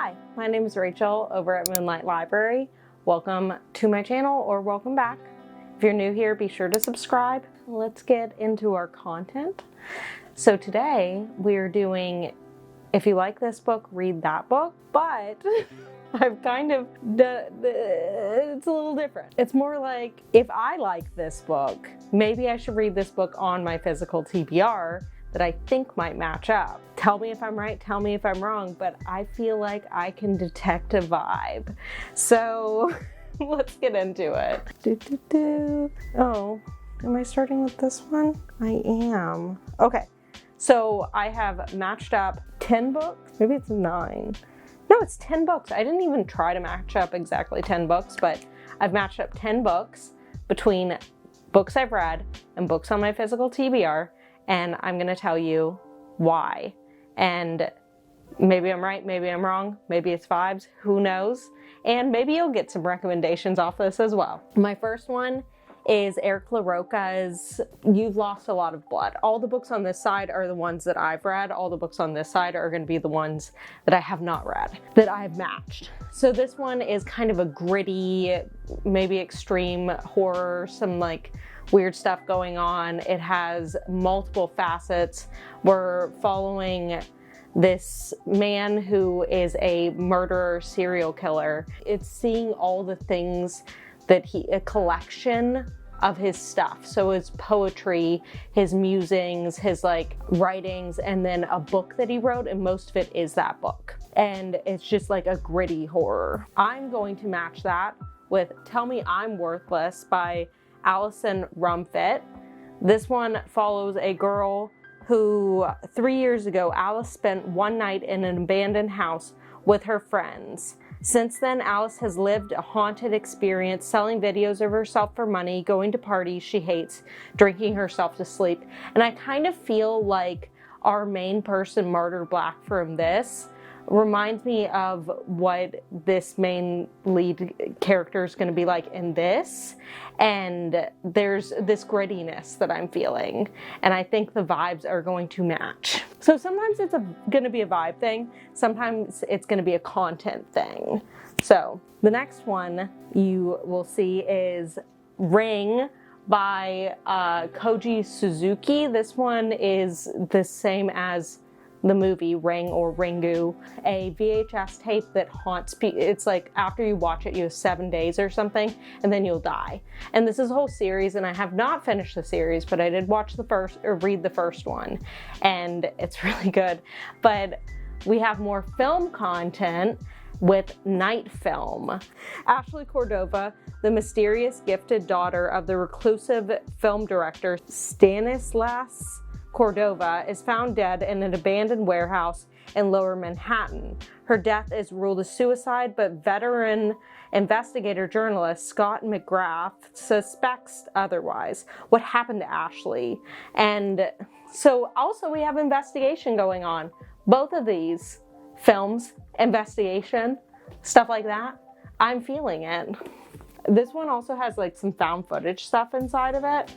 Hi, my name is Rachel over at Moonlight Library. Welcome to my channel, or welcome back. If you're new here, be sure to subscribe. Let's get into our content. So today we're doing, if you like this book, read that book, but I've kind of done, it's a little different. It's more like, if I like this book, maybe I should read this book on my physical TBR that I think might match up. Tell me if I'm right, tell me if I'm wrong, but I feel like I can detect a vibe. So let's get into it. Oh, am I starting with this one? I am. Okay, so I have matched up 10 books. Maybe it's 9. No, it's 10 books. I didn't even try to match up exactly 10 books, but I've matched up 10 books between books I've read and books on my physical TBR, and I'm gonna tell you why. And maybe I'm right, maybe I'm wrong, maybe it's vibes, who knows? And maybe you'll get some recommendations off this as well. My first one is Eric LaRocca's You've Lost a Lot of Blood. All the books on this side are the ones that I've read. All the books on this side are going to be the ones that I have not read, that I've matched. So this one is kind of a gritty, maybe extreme horror, some like weird stuff going on. It has multiple facets. We're following this man who is a murderer, serial killer. It's seeing all the things that a collection of his stuff. So his poetry, his musings, his like writings, and then a book that he wrote, and most of it is that book. And it's just like a gritty horror. I'm going to match that with Tell Me I'm Worthless by Alison Rumfitt. This one follows a girl who 3 years ago, Alice spent one night in an abandoned house with her friends. Since then, Alice has lived a haunted experience, selling videos of herself for money, going to parties she hates, drinking herself to sleep. And I kind of feel like our main person, Martyr Black, from this reminds me of what this main lead character is going to be like in this. And there's this grittiness that I'm feeling, and I think the vibes are going to match. So sometimes it's going to be a vibe thing, sometimes it's going to be a content thing. So the next one you will see is Ring by Kōji Suzuki. This one is the same as the movie Ring or Ringu, a VHS tape that haunts people. It's like after you watch it, you have 7 days or something, and then you'll die. And this is a whole series, and I have not finished the series, but I did watch the first, or read the first one, and it's really good. But we have more film content with Night Film. Ashley Cordova, the mysterious gifted daughter of the reclusive film director Stanislas Cordova, is found dead in an abandoned warehouse in Lower Manhattan. Her death is ruled a suicide, but veteran investigator journalist Scott McGrath suspects otherwise. What happened to Ashley? And so also we have investigation going on. Both of these films, investigation, stuff like that, I'm feeling it. This one also has like some found footage stuff inside of it,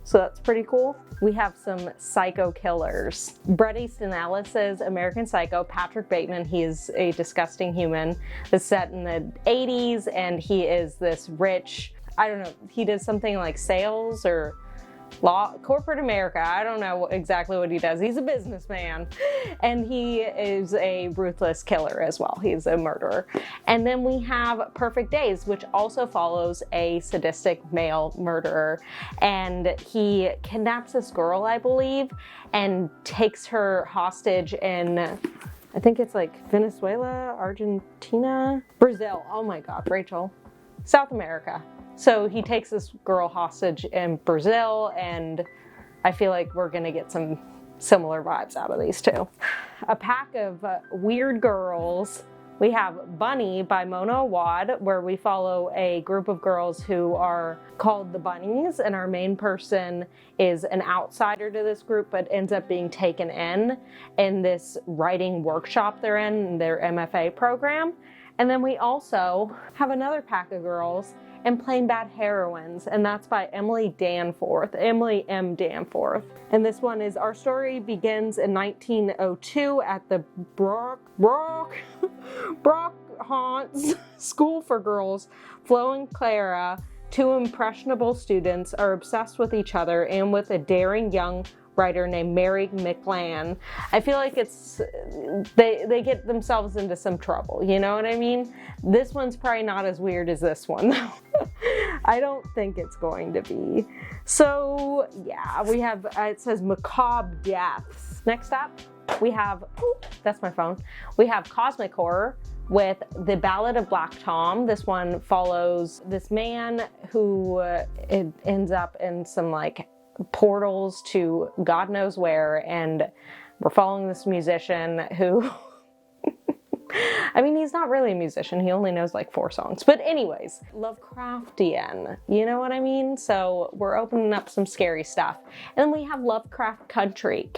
so that's pretty cool. We have some psycho killers. Bret Easton Ellis's American Psycho, Patrick Bateman, he is a disgusting human. It's set in the 80s, and he is this rich, I don't know, he did something like sales or law, corporate America, I don't know exactly what he does. He's a businessman, and he is a ruthless killer as well. He's a murderer. And then we have Perfect Days, which also follows a sadistic male murderer, and he kidnaps this girl, I believe, and takes her hostage in, I think it's like Venezuela, Argentina, Brazil. Oh my God, Rachel. South America. So he takes this girl hostage in Brazil, and I feel like we're gonna get some similar vibes out of these two. A pack of weird girls. We have Bunny by Mona Awad, where we follow a group of girls who are called the Bunnies, and our main person is an outsider to this group, but ends up being taken in this writing workshop they're in, their MFA program. And then we also have another pack of girls and Plain Bad Heroines, and that's by Emily M. Danforth. And this one is, our story begins in 1902 at the Brock Haunts School for Girls. Flo and Clara, two impressionable students, are obsessed with each other and with a daring young writer named Mary McLan. I feel like it's, they get themselves into some trouble, you know what I mean? This one's probably not as weird as this one though. I don't think it's going to be. So yeah, we have, it says macabre deaths. Next up, we have, that's my phone. We have Cosmic Horror with The Ballad of Black Tom. This one follows this man who ends up in some like portals to God knows where, and we're following this musician who I mean, he's not really a musician, he only knows like 4 songs, but anyways, Lovecraftian, you know what I mean? So we're opening up some scary stuff. And then we have Lovecraft Country.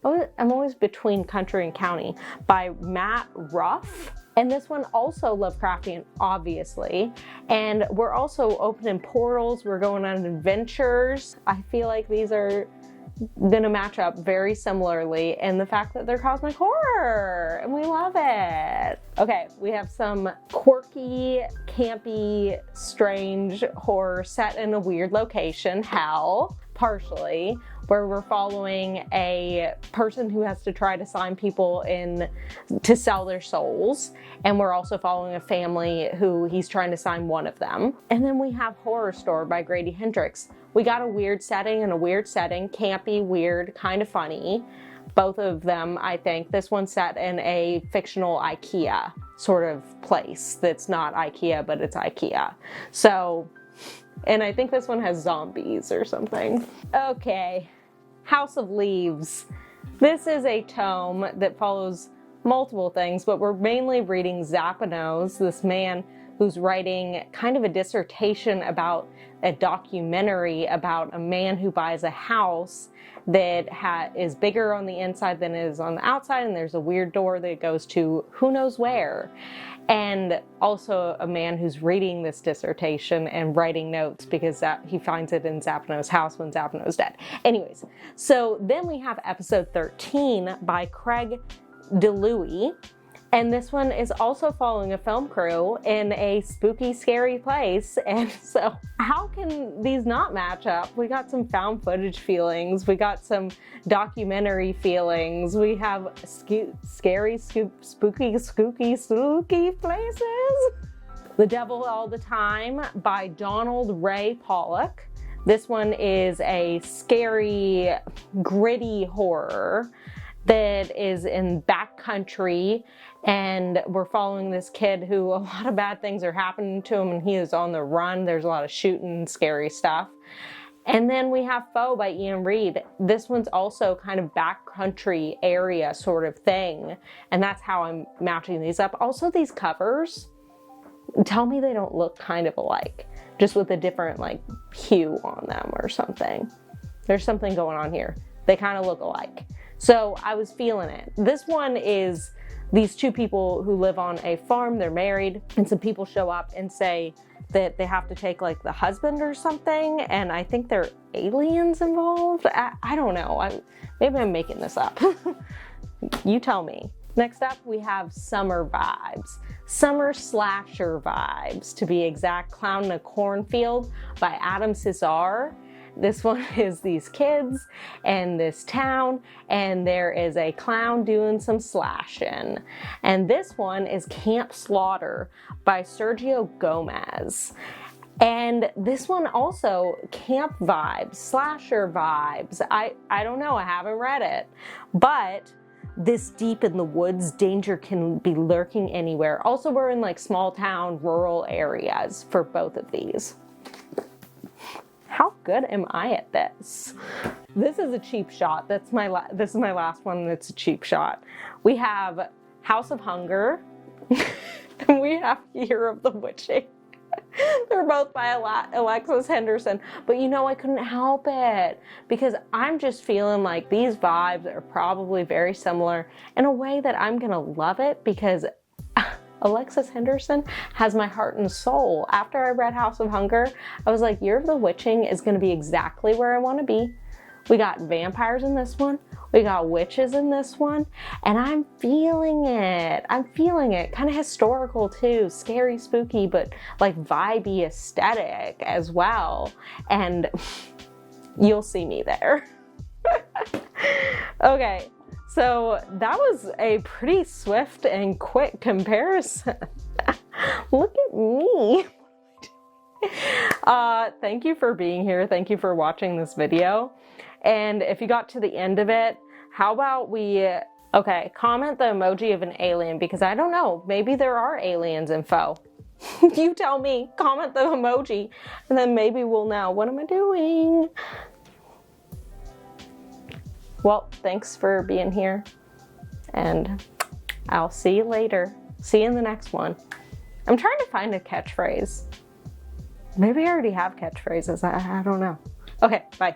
I'm always between country and county, by Matt Ruff. And this one also Lovecraftian, obviously. And we're also opening portals, we're going on adventures. I feel like these are gonna match up very similarly, and the fact that they're cosmic horror, and we love it. Okay, we have some quirky, campy, strange horror set in a weird location, hell, partially, where we're following a person who has to try to sign people in to sell their souls. And we're also following a family who he's trying to sign one of them. And then we have Horrorstör by Grady Hendrix. We got a weird setting and a weird setting, campy, weird, kind of funny. Both of them, I think. This one's set in a fictional IKEA sort of place that's not IKEA, but it's IKEA. So, and I think this one has zombies or something. Okay, House of Leaves. This is a tome that follows multiple things, but we're mainly reading Zapanos, this man who's writing kind of a dissertation about a documentary about a man who buys a house that is bigger on the inside than it is on the outside, and there's a weird door that goes to who knows where. And also a man who's reading this dissertation and writing notes because he finds it in Zappano's house when Zappano's dead. Anyways, so then we have episode 13 by Craig DiLouie. And this one is also following a film crew in a spooky, scary place. And so how can these not match up? We got some found footage feelings. We got some documentary feelings. We have scary, spooky places. The Devil All the Time by Donald Ray Pollock. This one is a scary, gritty horror that is in backcountry, and we're following this kid who a lot of bad things are happening to him and he is on the run. There's a lot of shooting and scary stuff. And then we have Foe by Iain Reid. This one's also kind of backcountry area sort of thing, and that's how I'm matching these up. Also, these covers, tell me they don't look kind of alike, just with a different like hue on them or something. There's something going on here. They kind of look alike. So I was feeling it. This one is these two people who live on a farm, they're married, and some people show up and say that they have to take like the husband or something, and I think there are aliens involved. I don't know, maybe I'm making this up. You tell me. Next up, we have Summer Vibes. Summer Slasher Vibes, to be exact. Clown in a Cornfield by Adam Cesare. This one is these kids and this town, and there is a clown doing some slashing. And this one is Camp Slaughter by Sergio Gomez. And this one also, camp vibes, slasher vibes. I don't know, I haven't read it. But this deep in the woods, danger can be lurking anywhere. Also, we're in like small town, rural areas for both of these. How good am I at this? This is a cheap shot. This is my last one that's a cheap shot. We have House of Hunger, and we have Year of the Witching. They're both by Alexis Henderson, but you know, I couldn't help it because I'm just feeling like these vibes are probably very similar in a way that I'm gonna love it because Alexis Henderson has my heart and soul. After I read House of Hunger, I was like, Year of the Witching is going to be exactly where I want to be. We got vampires in this one. We got witches in this one. And I'm feeling it. I'm feeling it. Kind of historical too. Scary, spooky, but like vibey aesthetic as well. And you'll see me there. Okay. So that was a pretty swift and quick comparison. Look at me. Thank you for being here. Thank you for watching this video. And if you got to the end of it, how about okay, comment the emoji of an alien, because I don't know, maybe there are aliens in Faux. You tell me, comment the emoji, and then maybe we'll know. What am I doing? Well, thanks for being here, and I'll see you later. See you in the next one. I'm trying to find a catchphrase. Maybe I already have catchphrases. I don't know. Okay, bye.